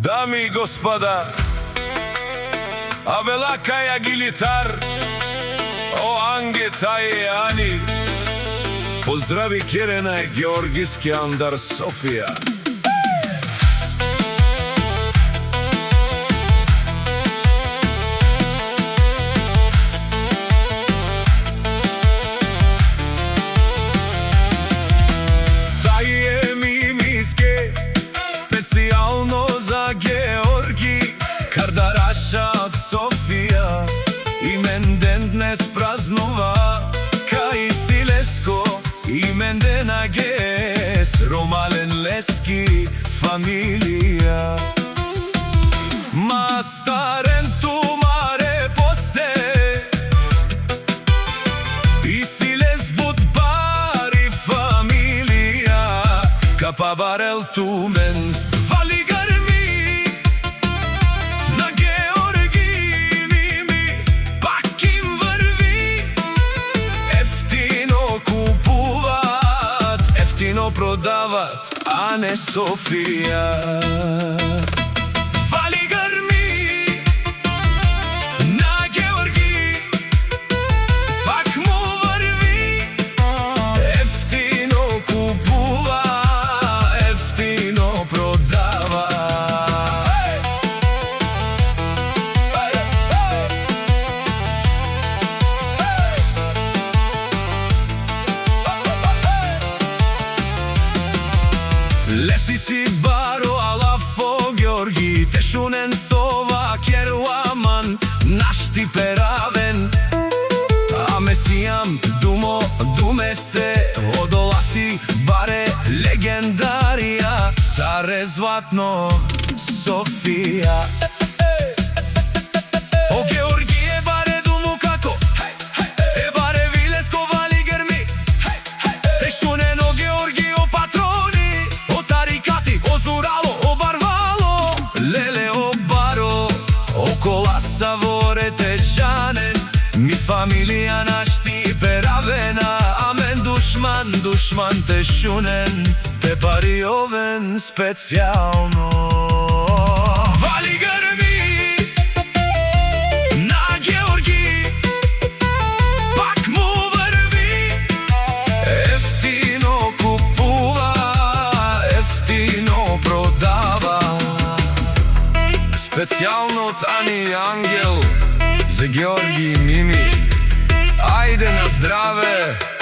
Дами и господа, авела каја гилитар, о анге тај Ани, поздрави Керена и Георгиски Андар Софија. Специјално за Георги Кардараша од Софија, имен ден днес празнува кај Силеско, имен ден агес Ромален Лески фамилија. Мастарен тумаре посте и Силес будбари фамилија, капа барел тумен продават, а не Софија. Вали грми на Георги, пак му врви, ефтино купува, ефтино продава. Леси си баро алафо Георги, тешунен сова керуаман, нашти перавен. А месијам думо думесте, одоласи баре легендарија, таре златно Софија. О Георги е баре думу како, е баре Вилеско вали грми, тешунен о Георги о патрони, о тарикати, о зурало, о барвало, леле о баро, о коласа ворете жанен, ми фамилија нашти перавена, амен душман, душман тешунен, те пари овен специјално. Вали грми на Георги, пак му врви, ефтино купува, ефтино продава. Специјално од Ани и Ангел за Георги и Мими. Ајде на здраве!